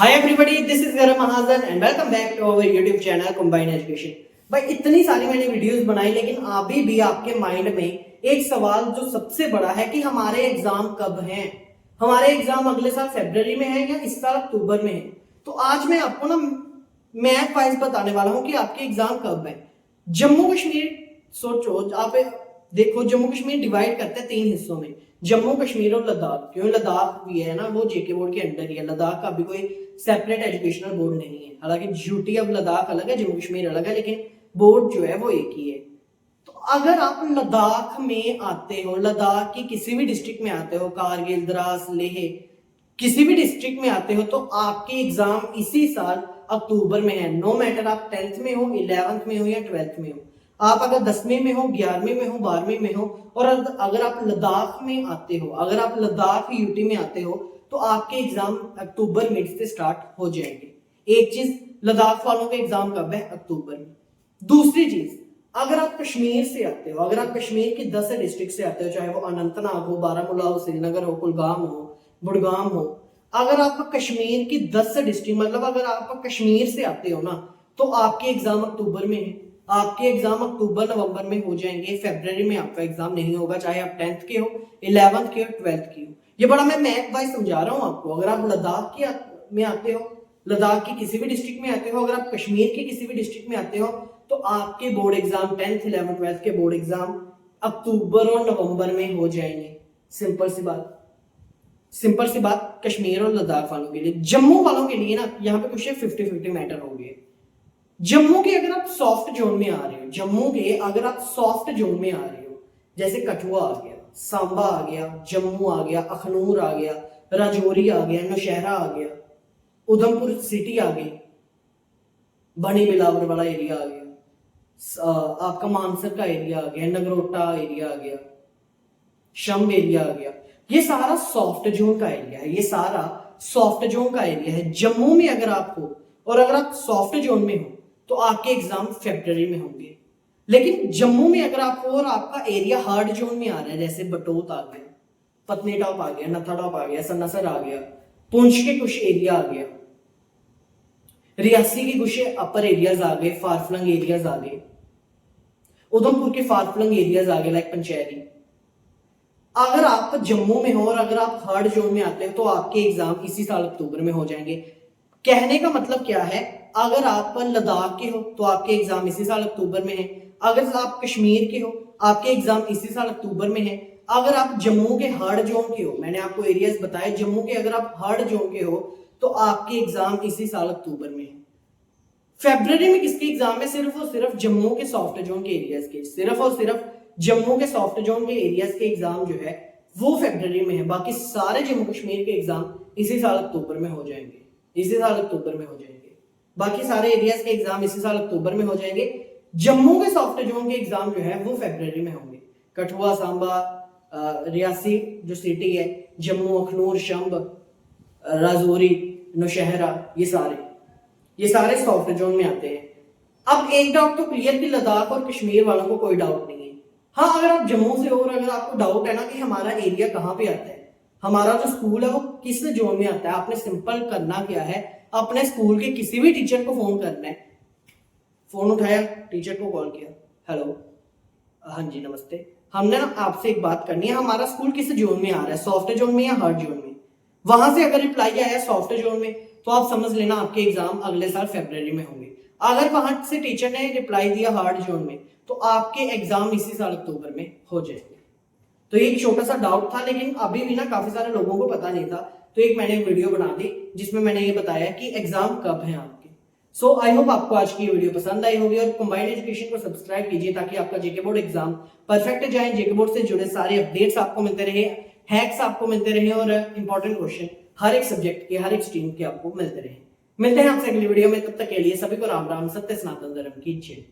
Hi everybody, this is गरम Mahajan and welcome back to our YouTube channel combine education. भाई इतनी सारी मैंने वीडियोस बनाई, लेकिन अभी भी आपके माइंड में एक सवाल जो सबसे बड़ा है कि हमारे एग्जाम कब हैं। हमारे एग्जाम अगले साल फरवरी में है या इस साल अक्टूबर में है। तो आज मैं आपको ना मैथ वाइज बताने वाला हूं कि आपके एग्जाम कब है। जम्मू कश्मीर, सोचो आप देखो, जम्मू कश्मीर डिवाइड करते हैं 3 हिस्सों में, जम्मू कश्मीर और लद्दाख। क्यों, लद्दाख भी है ना, वो जेके बोर्ड के अंडर ही है। लद्दाख का भी कोई सेपरेट एजुकेशनल बोर्ड नहीं है। हालांकि यूटी अब लद्दाख अलग है, जम्मू कश्मीर अलग है, लेकिन बोर्ड जो है वो एक ही है। तो अगर आप लद्दाख में आते हो, लद्दाख की किसी भी डिस्ट्रिक्ट में आते हो, कारगिल, द्रास, लेह, किसी भी डिस्ट्रिक्ट में आते हो, तो आपके एग्जाम इसी साल अक्टूबर में है। नो मैटर आप 10th में हो, 11th में हो या 12th में हो। आप अगर 10वीं में हो, 11वीं में हो, 12वीं में हो, और अगर आप लद्दाख में आते हो, अगर आप लद्दाख यूटी में आते हो, तो आपके एग्जाम अक्टूबर मिड से स्टार्ट हो जाएंगे। एक चीज, लद्दाख वालों के एग्जाम कब है? अक्टूबर में। दूसरी चीज, अगर आप कश्मीर से आते हो, अगर आप कश्मीर की 10 डिस्ट्रिक्ट से आते हो, चाहे वो अनंतनाग हो, बारामूला हो, श्रीनगर हो, कुलगाम हो, बुड़गाम हो, अगर आप कश्मीर की 10 डिस्ट्रिक्ट, मतलब अगर आप कश्मीर से आते हो ना, तो आपके एग्जाम अक्टूबर में है। आपके एग्जाम अक्टूबर नवंबर में हो जाएंगे। फरवरी में आपका एग्जाम नहीं होगा, चाहे आप 10th के हो, 11th के हो, 12th के हो। ये बड़ा मैं मैथ वाइज समझा रहा हूं आपको। अगर आप लद्दाख के में आते हो, लद्दाख की किसी भी डिस्ट्रिक्ट में आते हो, अगर आप कश्मीर के किसी भी डिस्ट्रिक्ट में आते हो, तो आपके board exam 10th, 11th, 12th के बोर्ड एग्जाम अक्टूबर और नवंबर में हो जाएंगे। सिंपल सी बात, सिंपल सी बात कश्मीर और लद्दाख वालों के लिए। जम्मू वालों के लिए ना यहाँ पे कुछ 50-50 मैटर हो गए। जम्मू के अगर आप सॉफ्ट जोन में आ रहे हो, जम्मू के अगर आप सॉफ्ट जोन में आ रहे हो, जैसे कठुआ आ गया, सांबा आ गया, जम्मू आ गया, अखनूर आ गया, राजौरी आ गया, नौशहरा आ गया, उधमपुर सिटी आ गई, बनी बिलावर वाला एरिया आ गया, आपका मानसर का एरिया आ गया, नगरोटा एरिया आ गया, शम्ब एरिया आ गया। ये सारा सॉफ्ट जोन का एरिया है, ये सारा सॉफ्ट जोन का एरिया है। जम्मू में अगर आप हो और अगर आप सॉफ्ट जोन में हो, तो आपके एग्जाम फरवरी में होंगे। लेकिन जम्मू में अगर आप हो और आपका एरिया हार्ड जोन में आ रहा है, जैसे बटोत आ गया, पत्नीटॉप आ गया, नथाटॉप आ गया, सन्नासर आ गया, पुंछ के कुछ एरिया आ गया, रियासी के कुछ अपर एरियाज आ गए, फारफलंग एरियाज आ गए, उधमपुर के फारफलंग एरियाज आ गए, लाइक पंचैरी। अगर आप जम्मू में हो और अगर आप हार्ड जोन में आते हो, तो आपके एग्जाम इसी साल अक्टूबर में हो जाएंगे। कहने का मतलब क्या है, अगर आप लद्दाख के हो तो आपके एग्जाम इसी साल अक्टूबर में है। अगर आप कश्मीर के हो, आपके एग्जाम इसी साल अक्टूबर में है। अगर आप जम्मू के हार्ड जोन के हो, मैंने आपको एरियाज बताए, जम्मू के अगर आप हार्ड जोन के हो, तो आपके एग्जाम इसी साल अक्टूबर में है। फरवरी में किसके एग्जाम है? सिर्फ और सिर्फ जम्मू के सॉफ्ट जोन के एरियाज के, सिर्फ और सिर्फ जम्मू के सॉफ्ट जोन के एरियाज के एग्जाम जो है वो फरवरी में है। बाकी सारे जम्मू कश्मीर के एग्जाम इसी साल अक्टूबर में हो जाएंगे, इसी साल अक्टूबर में हो जाएंगे। बाकी सारे एरियाज के एग्जाम इसी साल अक्टूबर में हो जाएंगे। जम्मू के सॉफ्ट जोन के एग्जाम जो है वो फरवरी में होंगे। कठुआ, सांबा, रियासी जो सिटी है, जम्मू, अखनूर, शम्ब, राजौरी, नौशहरा, ये सारे सॉफ्ट जोन में आते हैं। अब एक डाउट तो क्लियर कि लद्दाख और कश्मीर वालों को कोई डाउट नहीं है। हाँ, अगर आप जम्मू से हो और अगर आपको डाउट है ना कि हमारा एरिया कहाँ पे आता है, हमारा जो स्कूल है वो किस जोन में आता है, आपने सिंपल करना क्या है, अपने स्कूल के किसी भी टीचर को फोन करना है। फोन उठाया, टीचर को कॉल किया, हेलो, हाँ जी नमस्ते, हमने ना आपसे एक बात करनी है, हमारा स्कूल किस जोन में आ रहा है, सॉफ्ट जोन में या हार्ड जोन में। वहां से अगर रिप्लाई आया सॉफ्ट जोन में, तो आप समझ लेना आपके एग्जाम अगले साल फरवरी में होंगे। अगर वहां से टीचर ने रिप्लाई दिया हार्ड जोन में, तो आपके एग्जाम इसी साल अक्टूबर में हो जाएंगे। तो ये एक छोटा सा डाउट था, लेकिन अभी भी ना काफी सारे लोगों को पता नहीं था, तो एक मैंने वीडियो बना दी जिसमें मैंने ये बताया कि एग्जाम कब है आपके। सो आई होप आपको आज की वीडियो पसंद आई होगी, और कंबाइंड एजुकेशन को सब्सक्राइब कीजिए ताकि आपका जेके बोर्ड एग्जाम परफेक्ट जाए, जेके बोर्ड से जुड़े सारे अपडेट्स आपको मिलते रहे, हैक्स आपको मिलते रहे, और इंपॉर्टेंट क्वेश्चन हर एक सब्जेक्ट के, हर एक स्ट्रीम के आपको मिलते रहे। मिलते हैं आपसे अगली वीडियो में, तब तक के लिए सभी को राम राम, सत्य सनातन धर्म की जय।